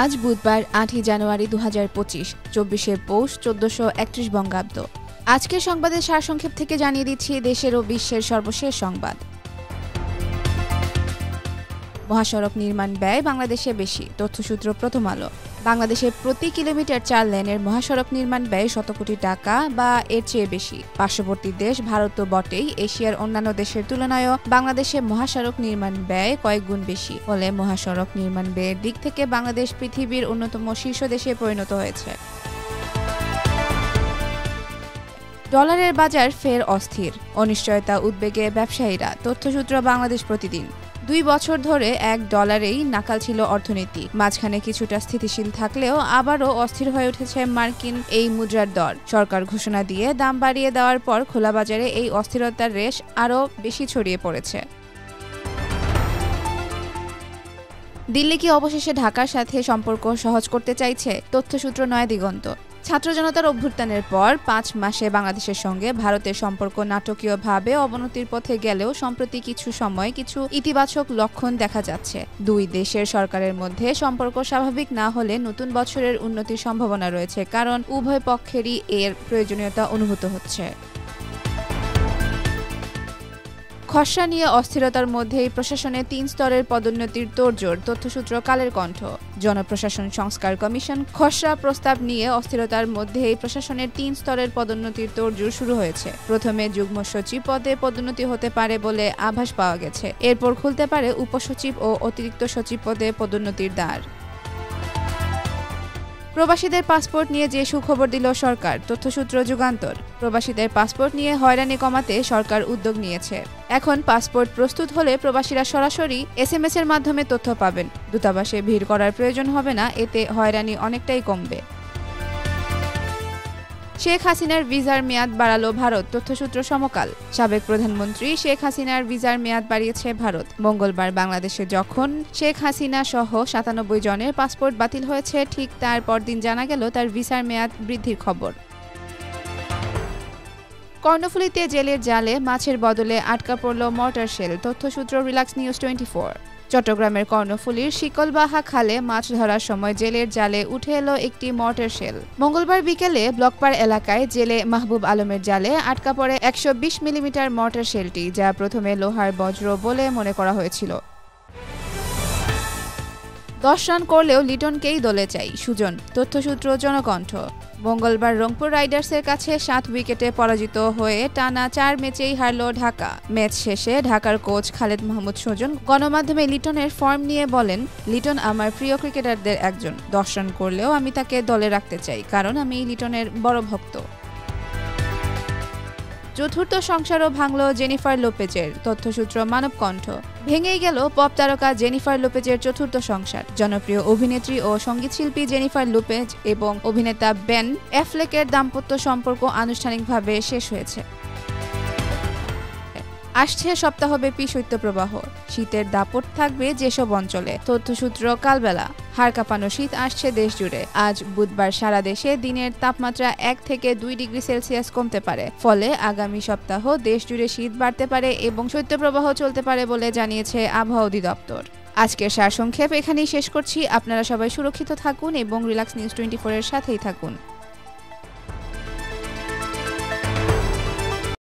আজ বুধবার ৮ই জানুয়ারি ২০২৫, ২৪শে পৌষ ১৪৩১ বঙ্গাব্দ। আজকের সংবাদের সারসংক্ষেপ থেকে জানিয়ে দিচ্ছি দেশের ও বিশ্বের সর্বশেষ সংবাদ। মহাসড়ক নির্মাণ ব্যয় বাংলাদেশে বেশি, তথ্যসূত্র প্রথম আলো। বাংলাদেশে প্রতি কিলোমিটার ৪ লেনের মহাসড়ক নির্মাণ ব্যয় শত কোটি টাকা বা এর চেয়ে বেশি। পার্শ্ববর্তী দেশ ভারত তো বটেই, এশিয়ার অন্যান্য দেশের তুলনায়ও বাংলাদেশে মহাসড়ক নির্মাণ ব্যয় কয়েক গুণ বেশি। ফলে মহাসড়ক নির্মাণ ব্যয়ের দিক থেকে বাংলাদেশ পৃথিবীর অন্যতম শীর্ষ দেশে পরিণত হয়েছে। ডলারের বাজার ফের অস্থির, অনিশ্চয়তা উদ্বেগে ব্যবসায়ীরা। তথ্যসূত্র বাংলাদেশ প্রতিদিন। ২ বছর ধরে $1 নাকাল ছিল অর্থনীতি। মাঝখানে কিছুটা স্থিতিশীল থাকলেও আবারও অস্থির হয়ে উঠেছে মার্কিন এই মুদ্রার দর। সরকার ঘোষণা দিয়ে দাম বাড়িয়ে দেওয়ার পর খোলা বাজারে এই অস্থিরতার রেশ আরও বেশি ছড়িয়ে পড়েছে। দিল্লি কি অবশেষে ঢাকার সাথে সম্পর্ক সহজ করতে চাইছে? তথ্যসূত্র নয়াদিগন্ত। ছাত্র জনতার অভ্যুত্থানের পর ৫ মাসে বাংলাদেশের সঙ্গে ভারতের সম্পর্ক নাটকীয়ভাবে অবনতির পথে গেলেও সম্প্রতি কিছু ইতিবাচক লক্ষণ দেখা যাচ্ছে। দুই দেশের সরকারের মধ্যে সম্পর্ক স্বাভাবিক না হলে নতুন বছরের উন্নতির সম্ভাবনা রয়েছে, কারণ উভয় পক্ষেরই এর প্রয়োজনীয়তা অনুভূত হচ্ছে। খসড়া নিয়ে অস্থিরতার মধ্যেই প্রশাসনে ৩ স্তরের পদোন্নতির তোড়জোড়। তথ্যসূত্র কালের কণ্ঠ। জনপ্রশাসন সংস্কার কমিশন খসড়া প্রস্তাব নিয়ে অস্থিরতার মধ্যেই প্রশাসনের ৩ স্তরের পদোন্নতির তোড়জোড় শুরু হয়েছে। প্রথমে যুগ্ম সচিব পদে পদোন্নতি হতে পারে বলে আভাস পাওয়া গেছে। এরপর খুলতে পারে উপসচিব ও অতিরিক্ত সচিব পদে পদোন্নতির দ্বার। প্রবাসীদের পাসপোর্ট নিয়ে যে সুখবর দিল সরকার। তথ্যসূত্র যুগান্তর। প্রবাসীদের পাসপোর্ট নিয়ে হয়রানি কমাতে সরকার উদ্যোগ নিয়েছে। এখন পাসপোর্ট প্রস্তুত হলে প্রবাসীরা সরাসরি SMS এর মাধ্যমে তথ্য পাবেন। দূতাবাসে ভিড় করার প্রয়োজন হবে না, এতে হয়রানি অনেকটাই কমবে। শেখ হাসিনার ভিসার মেয়াদ বাড়ালো ভারত। তথ্যসূত্র সমকাল। সাবেক প্রধানমন্ত্রী শেখ হাসিনার ভিসার মেয়াদ বাড়িয়েছে ভারত। মঙ্গলবার বাংলাদেশে যখন শেখ হাসিনা সহ ৯৭ জনের পাসপোর্ট বাতিল হয়েছে, ঠিক তার পরদিন জানা গেল তার ভিসার মেয়াদ বৃদ্ধির খবর। কর্ণফুলীতে জেলের জালে মাছের বদলে আটকা পড়ল মর্টার শেল। তথ্যসূত্র রিল্যাক্স নিউজ 24। চট্টগ্রামের কর্ণফুলীর শিকলবাহা খালে মাছ ধরার সময় জেলের জালে উঠে এলো একটি মর্টার শেল। মঙ্গলবার বিকেলে ব্লকপাড় এলাকায় জেলে মাহবুব আলমের জালে আটকা পড়ে ১২০ মিলিমিটার মর্টার শেলটি, যা প্রথমে লোহার বজ্র বলে মনে করা হয়েছিল। ১০ রান করলেও লিটনকেই দলে চাই সুজন। তথ্যসূত্র জনকণ্ঠ। মঙ্গলবার রংপুর রাইডার্সের কাছে ৭ উইকেটে পরাজিত হয়ে টানা ৪ ম্যাচেই হারল ঢাকা। ম্যাচ শেষে ঢাকার কোচ খালেদ মাহমুদ সুজন গণমাধ্যমে লিটনের ফর্ম নিয়ে বলেন, লিটন আমার প্রিয় ক্রিকেটারদের একজন। ১০ রান করলেও আমি তাকে দলে রাখতে চাই, কারণ আমি লিটনের বড় ভক্ত। চতুর্থ সংসারও ভাঙল জেনিফার লোপেজের। তথ্যসূত্র মানবকণ্ঠ। ভেঙেই গেল পপ তারকা জেনিফার লোপেজের চতুর্থ সংসার। জনপ্রিয় অভিনেত্রী ও সঙ্গীতশিল্পী জেনিফার লোপেজ এবং অভিনেতা বেন অ্যাফ্লেকের দাম্পত্য সম্পর্ক আনুষ্ঠানিকভাবে শেষ হয়েছে। আসছে সপ্তাহব্যাপী শৈত্যপ্রবাহ। শীতের দাপট থাকবে যেসব অঞ্চলে। তথ্যসূত্র কালবেলা। হাড় কাঁপানো শীত আসছে দেশ জুড়ে। আজ বুধবার সারা দেশে দিনের তাপমাত্রা ১ থেকে ২ ডিগ্রি সেলসিয়াস কমতে পারে। ফলে আগামী সপ্তাহ দেশ জুড়ে শীত বাড়তে পারে এবং শৈত্যপ্রবাহ চলতে পারে বলে জানিয়েছে আবহাওয়া অধিদপ্তর। আজকের সারসংক্ষেপ এখানেই শেষ করছি। আপনারা সবাই সুরক্ষিত থাকুন এবং রিল্যাক্স নিউজ 24 এর সাথেই থাকুন।